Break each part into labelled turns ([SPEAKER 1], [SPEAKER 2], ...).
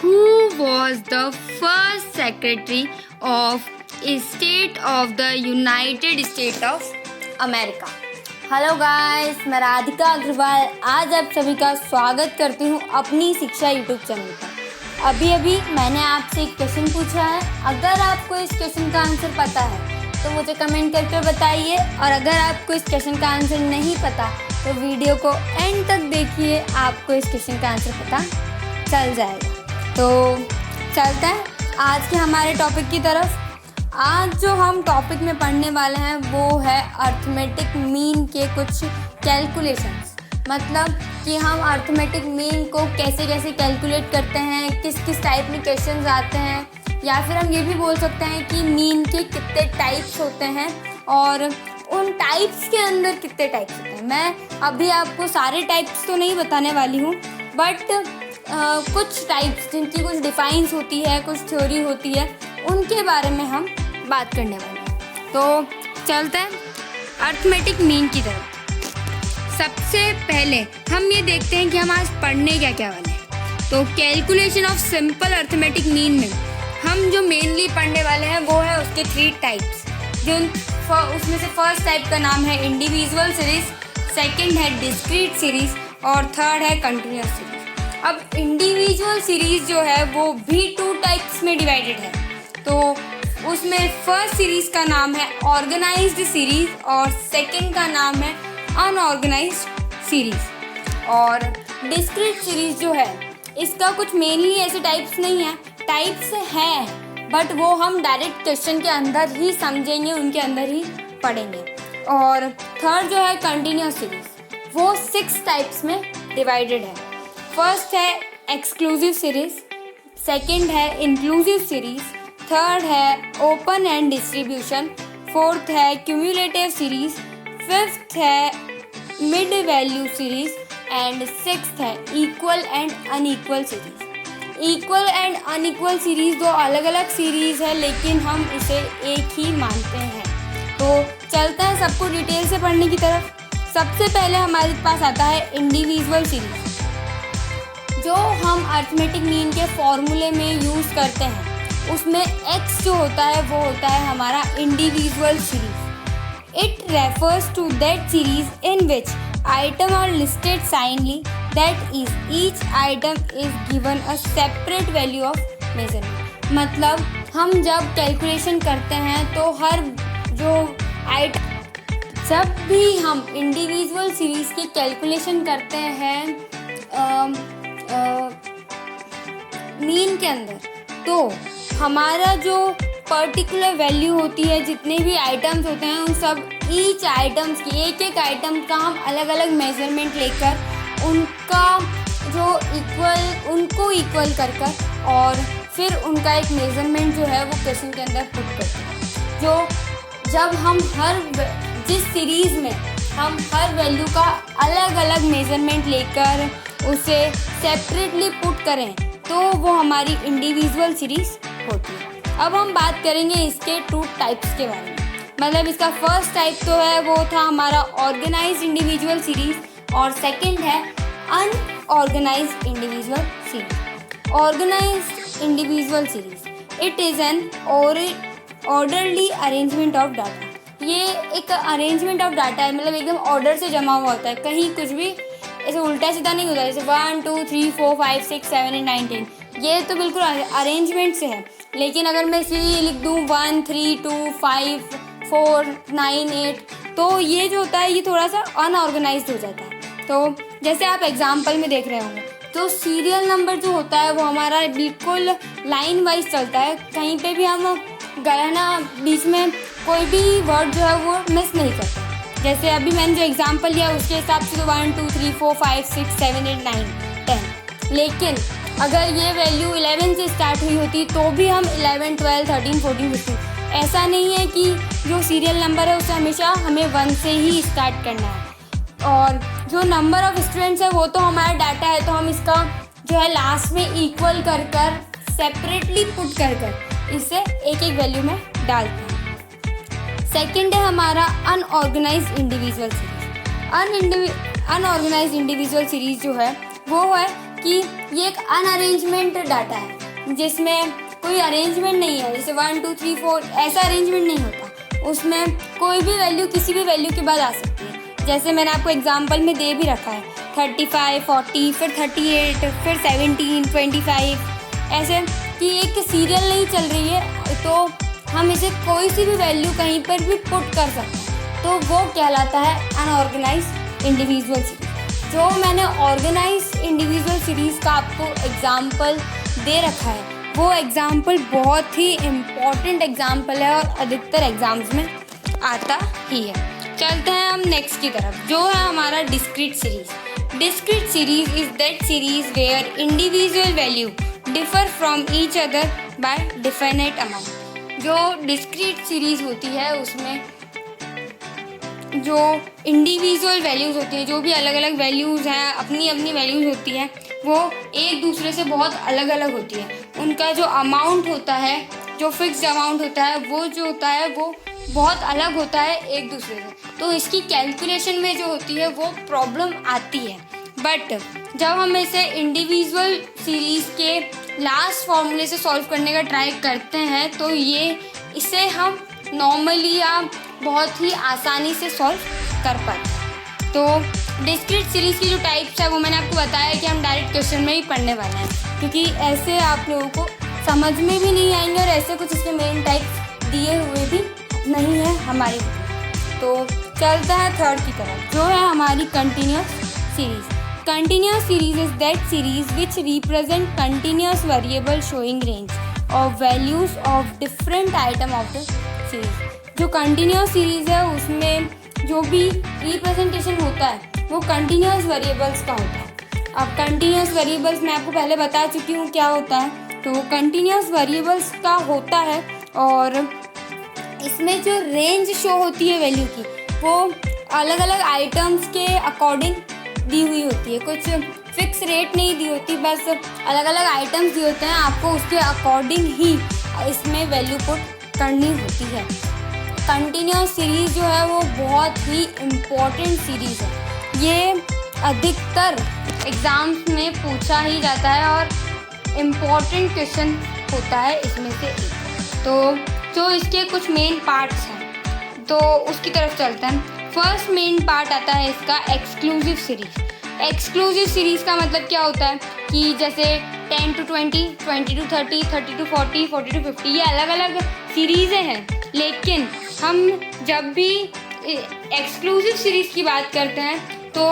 [SPEAKER 1] Who was the first Secretary of State of the United States of America? Hello guys, मैं राधिका अग्रवाल आज आप सभी का स्वागत करती हूँ अपनी शिक्षा यूट्यूब चैनल पर। अभी मैंने आपसे एक क्वेश्चन पूछा है। अगर आपको इस क्वेश्चन का आंसर पता है तो मुझे कमेंट करके बताइए, और अगर आपको इस क्वेश्चन का आंसर नहीं पता तो वीडियो को एंड तक देखिए, आपको इस क्वेश्चन का आंसर पता चल जाएगा। तो चलते हैं आज के हमारे टॉपिक की तरफ। आज जो हम टॉपिक में पढ़ने वाले हैं वो है अर्थमेटिक मीन के कुछ कैलकुलेशंस। मतलब कि हम अर्थमेटिक मीन को कैसे कैसे कैलकुलेट करते हैं, किस किस टाइप में क्वेश्चंस आते हैं, या फिर हम ये भी बोल सकते हैं कि मीन के कितने टाइप्स होते हैं और उन टाइप्स के अंदर कितने टाइप्स होते हैं। मैं अभी आपको सारे टाइप्स तो नहीं बताने वाली हूँ, बट कुछ टाइप्स जिनकी कुछ डिफाइंस होती है, कुछ थ्योरी होती है, उनके बारे में हम बात करने वाले हैं। तो चलते हैं अर्थमेटिक मीन की तरफ। सबसे पहले हम ये देखते हैं कि हम आज पढ़ने क्या क्या वाले हैं। तो calculation of simple arithmetic mean में हम जो मेनली पढ़ने वाले हैं वो है उसके 3 टाइप्स। जो उसमें से फर्स्ट टाइप का नाम है इंडिविजुअल सीरीज, सेकंड है डिस्क्रीट सीरीज और थर्ड है कंटिन्यूअस सीरीज। अब इंडिविजुअल सीरीज जो है वो भी 2 टाइप्स में डिवाइडेड है। तो उसमें फर्स्ट सीरीज का नाम है ऑर्गेनाइज्ड सीरीज और सेकंड का नाम है अनऑर्गेनाइज्ड सीरीज। और डिस्क्रीट सीरीज जो है इसका कुछ मेनली ऐसे टाइप्स नहीं है, टाइप्स हैं बट वो हम डायरेक्ट क्वेश्चन के अंदर ही समझेंगे, उनके अंदर ही पढ़ेंगे। और थर्ड जो है कंटिन्यूअस सीरीज, वो 6 टाइप्स में डिवाइडेड है। फर्स्ट है एक्सक्लूसिव सीरीज, सेकंड है इंक्लूसिव सीरीज, थर्ड है ओपन एंड डिस्ट्रीब्यूशन, फोर्थ है क्यूमुलेटिव सीरीज, फिफ्थ है mid value series and sixth है equal and unequal series. Equal and unequal series 2 अलग अलग सीरीज है, लेकिन हम इसे एक ही मानते हैं। तो चलते हैं सबको डिटेल से पढ़ने की तरफ। सबसे पहले हमारे पास आता है इंडिविजुअल सीरीज, जो हम अर्थमेटिक मीन के फॉर्मूले में यूज़ करते हैं। उसमें x जो होता है वो होता है हमारा individual series. It refers to that series in which item are listed singly, that is each item is given a separate value of measurement. मतलब हम जब कैलकुलेशन करते हैं तो हर जो आइटम, जब भी हम इंडिविजुअल सीरीज की कैलकुलेशन करते हैं मीन के अंदर, तो हमारा जो पर्टिकुलर वैल्यू होती है, जितने भी आइटम्स होते हैं उन सब ईच आइटम्स की, एक एक आइटम का हम अलग अलग मेजरमेंट लेकर उनका जो उनको इक्वल कर और फिर उनका एक मेजरमेंट जो है वो क्वेश्चन के अंदर पुट करते हैं। जो जब हम जिस सीरीज़ में हम हर वैल्यू का अलग अलग मेजरमेंट लेकर उसे सेपरेटली पुट करें तो वो हमारी इंडिविजुअल सीरीज़ होती है। अब हम बात करेंगे इसके 2 टाइप्स के बारे में। मतलब इसका फर्स्ट टाइप तो है वो था हमारा ऑर्गेनाइज्ड इंडिविजुअल सीरीज और सेकंड है unorganised individual series. Organised individual series, it is an orderly arrangement of data. ये एक अरेंजमेंट ऑफ डाटा है, मतलब एकदम ऑर्डर से जमा हुआ होता है, कहीं कुछ भी ऐसे उल्टा सीधा नहीं होता। जैसे 1 2 3 4 5 6 7 8 9 10, ये तो बिल्कुल अरेंजमेंट से है। लेकिन अगर मैं इसे लिख दूँ 1 3 2 5 4 9 8, तो ये जो होता है ये थोड़ा सा अनऑर्गेनाइज्ड हो जाता है। तो जैसे आप एग्जाम्पल में देख रहे होंगे, तो सीरियल नंबर जो होता है वो हमारा बिल्कुल लाइन वाइज चलता है। कहीं पे भी हम गणना बीच में कोई भी वर्ड जो है वो मिस नहीं करते। जैसे अभी मैंने जो एग्जाम्पल लिया उसके हिसाब से तो 1 2 3 4 5 6 7 8 9 10। लेकिन अगर ये वैल्यू 11 से स्टार्ट हुई होती तो भी हम 11 12 13 14 15, ऐसा नहीं है कि जो सीरियल नंबर है उसे हमेशा हमें 1 से ही स्टार्ट करना है। और जो नंबर ऑफ़ स्टूडेंट्स है वो तो हमारा डाटा है, तो हम इसका जो है लास्ट में इक्वल कर सेपरेटली पुट कर इसे एक एक वैल्यू में डालते हैं। सेकंड है हमारा unorganised individual series. Unorganised individual series जो है वो है कि ये एक अनअरेंजमेंट डाटा है जिसमें कोई अरेंजमेंट नहीं है, जैसे 1 2 3 4 ऐसा अरेंजमेंट नहीं होता। उसमें कोई भी वैल्यू किसी भी वैल्यू के बाद आ सकती है। जैसे मैंने आपको एग्जांपल में दे भी रखा है 35 40 फिर 38 फिर 17 25, ऐसे कि एक सीरियल नहीं चल रही है तो हम इसे कोई सी भी वैल्यू कहीं पर भी पुट कर सकते हैं, तो वो कहलाता है अनऑर्गेनाइज्ड इंडिविजुअल सीरीज। जो मैंने ऑर्गेनाइज्ड इंडिविजुअल सीरीज़ का आपको एग्जाम्पल दे रखा है वो एग्जाम्पल बहुत ही इम्पॉर्टेंट एग्जाम्पल है और अधिकतर एग्जाम्स में आता ही है। चलते हैं हम नेक्स्ट की तरफ, जो है हमारा discrete series. Discrete series is that series where individual value differ from each other by definite amount. जो डिस्क्रीट सीरीज़ होती है उसमें जो इंडिविजुअल वैल्यूज़ होती हैं, जो भी अलग अलग वैल्यूज़ हैं, अपनी अपनी वैल्यूज़ होती हैं, वो एक दूसरे से बहुत अलग अलग होती है। उनका जो अमाउंट होता है, जो फिक्स्ड अमाउंट होता है, वो जो होता है वो बहुत अलग होता है एक दूसरे से। तो इसकी कैलकुलेशन में जो होती है वो प्रॉब्लम आती है। बट जब हम इसे इंडिविजुअल सीरीज़ के लास्ट फॉर्मूले से सॉल्व करने का ट्राई करते हैं तो इसे हम नॉर्मली या बहुत ही आसानी से सॉल्व कर पाते। तो डिस्क्रीट सीरीज़ की जो टाइप्स है वो मैंने आपको बताया कि हम डायरेक्ट क्वेश्चन में ही पढ़ने वाले हैं, क्योंकि ऐसे आप लोगों को समझ में भी नहीं आएंगे और ऐसे कुछ इसके मेन टाइप्स दिए हुए भी नहीं है हमारी। तो चलता है थर्ड की तरफ, जो है हमारी continuous series. Continuous series is that series which represent continuous variable showing range of values of different item of the series. जो कंटिन्यूस सीरीज़ है उसमें जो भी रिप्रेजेंटेशन होता है वो कंटिन्यूस वेरिएबल्स का होता है। अब कंटिन्यूस वेरिएबल्स मैं आपको पहले बता चुकी हूँ क्या होता है। तो कंटिन्यूस वेरिएबल्स का होता है और इसमें जो रेंज शो होती है वैल्यू की वो अलग अलग आइटम्स के अकॉर्डिंग दी हुई होती है। कुछ फिक्स रेट नहीं दी होती, बस अलग अलग आइटम्स दिए होते हैं, आपको उसके अकॉर्डिंग ही इसमें वैल्यू पुट करनी होती है। कंटिन्यूस सीरीज़ जो है वो बहुत ही इम्पॉर्टेंट सीरीज़ है। ये अधिकतर एग्ज़ाम्स में पूछा ही जाता है और इम्पॉर्टेंट क्वेश्चन होता है इसमें से एक। तो जो इसके कुछ मेन पार्ट्स हैं तो उसकी तरफ चलते हैं। फर्स्ट मेन पार्ट आता है इसका एक्सक्लूसिव सीरीज़। एक्सक्लूसिव सीरीज़ का मतलब क्या होता है कि जैसे 10 to 20, 20 to 30, 30 to 40, 40 to 50 ये अलग अलग सीरीज़ें हैं, लेकिन हम जब भी एक्सक्लूसिव सीरीज़ की बात करते हैं तो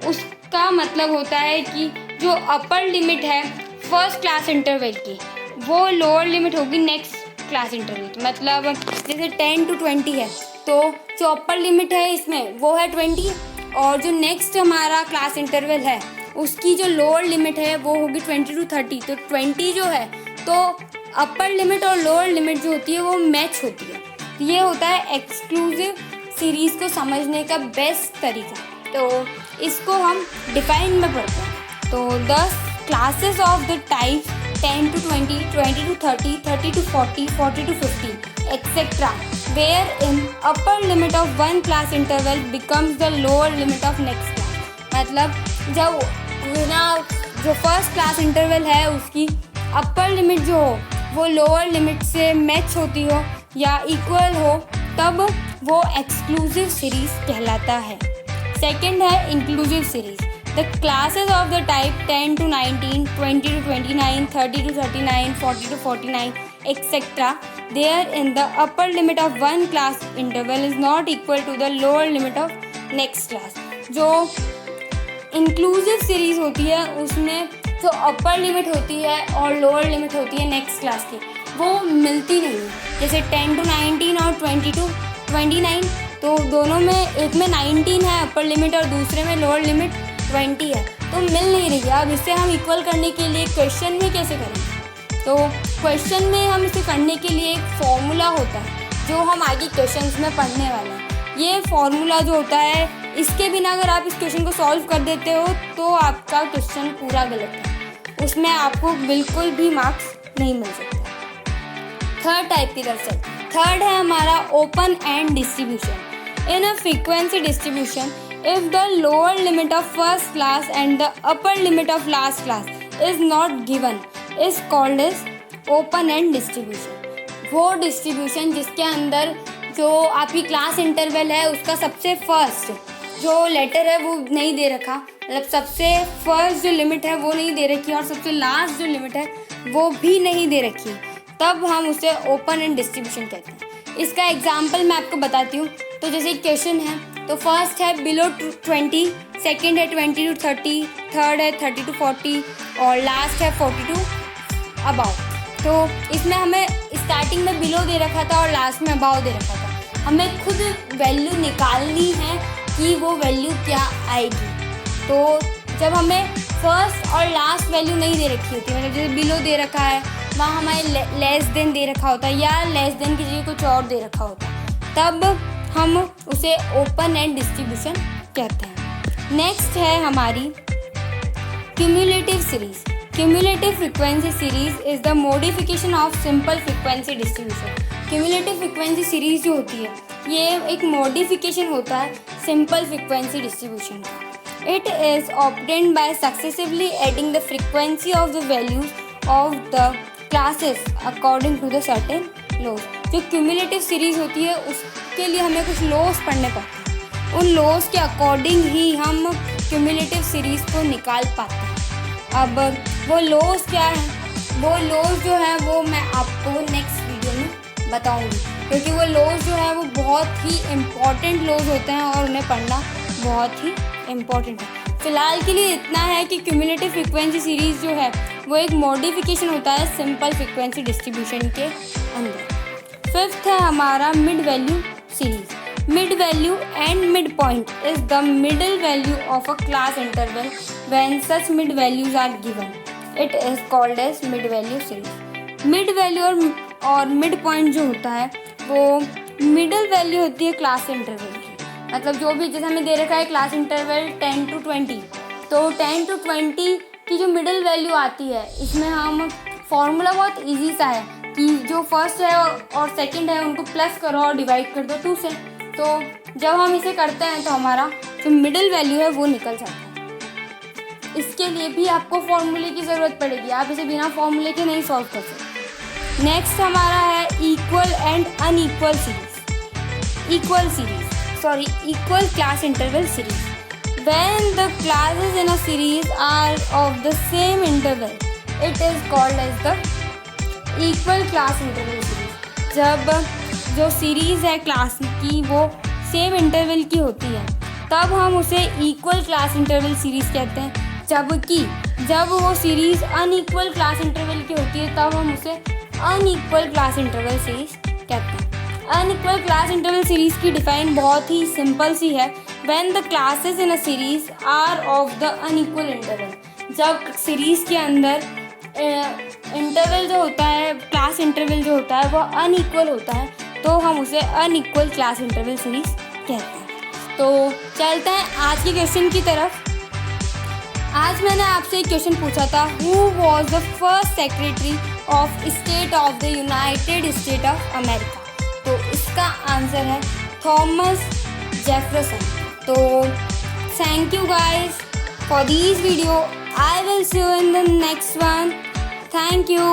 [SPEAKER 1] उसका मतलब होता है कि जो अपर लिमिट है फर्स्ट क्लास इंटरवल की वो लोअर लिमिट होगी नेक्स्ट क्लास इंटरवल। मतलब जैसे 10 to 20 है तो जो अपर लिमिट है इसमें वो है 20 और जो नेक्स्ट हमारा क्लास इंटरवल है उसकी जो लोअर लिमिट है वो होगी 20 to 30। तो 20 जो है तो अपर लिमिट और लोअर लिमिट जो होती है वो मैच होती है। ये होता है एक्सक्लूसिव सीरीज़ को समझने का बेस्ट तरीका। तो इसको हम डिफाइन में पढ़ते हैं। तो 10 classes of the types 10 to 20, 20 to 30, 30 to 40, 40 to 50 etc. wherein upper limit of one class interval becomes the lower limit of next class। मतलब जब ना जो फर्स्ट क्लास इंटरवल है उसकी अपर लिमिट जो हो वो लोअर लिमिट से मैच होती हो या इक्वल हो तब वो एक्सक्लूसिव सीरीज़ कहलाता है। सेकंड है inclusive series. The classes of the type 10 to 19, 20 to 29, 30 to 39, 40 to 49 etc. there in the upper limit of one class interval is not equal to the lower limit of next class। जो inclusive series होती है उसमें जो upper limit होती है और lower limit होती है नेक्स्ट क्लास की वो मिलती नहीं है। जैसे 10 to 19 और 20 to 29 तो दोनों में एक में 19 है अपर लिमिट और दूसरे में लोअर लिमिट 20 है, तो मिल नहीं रही है। अब इसे हम इक्वल करने के लिए क्वेश्चन में कैसे करेंगे? तो क्वेश्चन में हम इसे करने के लिए एक फॉर्मूला होता है जो हम आगे क्वेश्चंस में पढ़ने वाले हैं। ये फॉर्मूला जो होता है इसके बिना अगर आप इस क्वेश्चन को सॉल्व कर देते हो तो आपका क्वेश्चन पूरा गलत है, उसमें आपको बिल्कुल भी मार्क्स नहीं मिल सकते। थर्ड टाइप की तरफ से थर्ड है हमारा open end distribution. In a frequency distribution if the lower limit of first class and the upper limit of last class is not given is called as open end distribution. वो distribution जिसके अंदर जो आपकी class interval है उसका सबसे first जो letter है वो नहीं दे रखा, मतलब सबसे फर्स्ट जो लिमिट है वो नहीं दे रखी और सबसे लास्ट जो लिमिट है वो भी नहीं दे रखी, तब हम उसे ओपन एंड डिस्ट्रीब्यूशन कहते हैं। इसका एग्जांपल मैं आपको बताती हूँ। तो जैसे क्वेश्चन है, तो फर्स्ट है बिलो 20, सेकंड है 20 to 30, थर्ड है 30 to 40 और लास्ट है 40 to अबाउ। तो इसमें हमें स्टार्टिंग में बिलो दे रखा था और लास्ट में अबाउ दे रखा था। हमें खुद वैल्यू निकालनी है कि वो वैल्यू क्या आएगी। तो जब हमें फर्स्ट और लास्ट वैल्यू नहीं दे रखी होती, मतलब जैसे बिलो दे रखा है वहाँ हमें लेस देन दे रखा होता है या लेस देन की जगह कुछ और दे रखा होता है, तब हम उसे ओपन एंड डिस्ट्रीब्यूशन कहते हैं। नेक्स्ट है हमारी cumulative series. Cumulative frequency series is the modification of simple frequency distribution. Cumulative frequency series जो होती है ये एक मॉडिफिकेशन होता है सिंपल फ्रीक्वेंसी डिस्ट्रीब्यूशन का। It is obtained by successively adding the frequency of the values of the classes according to the certain laws. जो cumulative series होती है उसके लिए हमें कुछ लॉज पढ़ने पड़ते हैं, उन लॉज के अकॉर्डिंग ही हम क्यूमुलेटिव सीरीज को निकाल पाते हैं। अब वो लॉज क्या है, वो लॉज जो है वो मैं आपको नेक्स्ट वीडियो में बताऊंगी, क्योंकि वो लॉज जो है वो बहुत ही इम्पॉर्टेंट लॉज होते हैं और उन्हें पढ़ना बहुत ही इम्पॉर्टेंट है। फिलहाल के लिए इतना है कि क्यूमुलेटिव फ्रीक्वेंसी सीरीज़ जो है वो एक मॉडिफिकेशन होता है सिंपल फ्रीक्वेंसी डिस्ट्रीब्यूशन के अंदर। फिफ्थ है हमारा mid value series. Mid value and mid point is the middle value of a class interval when such mid values are given, it is called as mid value series. Mid value और mid point जो होता है वो middle value होती है class interval की। मतलब जो भी जैसे हमें दे रखा है क्लास इंटरवल 10 to 20, तो 10 to 20 की जो मिडल वैल्यू आती है इसमें हम फॉर्मूला बहुत इजी सा है कि जो फर्स्ट है और सेकंड है उनको प्लस करो और डिवाइड कर दो 2 से। तो जब हम इसे करते हैं तो हमारा जो मिडल वैल्यू है वो निकल जाता है। इसके लिए भी आपको फॉर्मूले की ज़रूरत पड़ेगी, आप इसे बिना फॉर्मूले के नहीं सॉल्व कर सकते। नेक्स्ट हमारा है equal and unequal series. Equal class interval series. When the classes in a series are of the same interval, it is called as the equal class interval series. जब जो सीरीज़ है class की वो same interval की होती है तब हम उसे इक्वल क्लास इंटरवल सीरीज़ कहते हैं, जबकि जब वो सीरीज़ अनइक्वल क्लास इंटरवल की होती है तब हम उसे अनइक्वल क्लास इंटरवल सीरीज़ कहते हैं। अनइक्वल क्लास इंटरवल सीरीज़ की डिफ़ाइन बहुत ही सिंपल सी है। When the classes in a series are of the unequal interval, जब सीरीज़ के अंदर इंटरवल जो होता है, क्लास इंटरवल जो होता है वो अनइक्वल होता है, तो हम उसे अनइक्वल क्लास इंटरवल सीरीज़ कहते हैं। तो चलते हैं आज के क्वेश्चन की तरफ। आज मैंने आपसे एक क्वेश्चन पूछा था, who was the first secretary of state of the United state of America. तो इसका आंसर है Thomas Jefferson. So thank you guys for this video. I will see you in the next one. Thank you.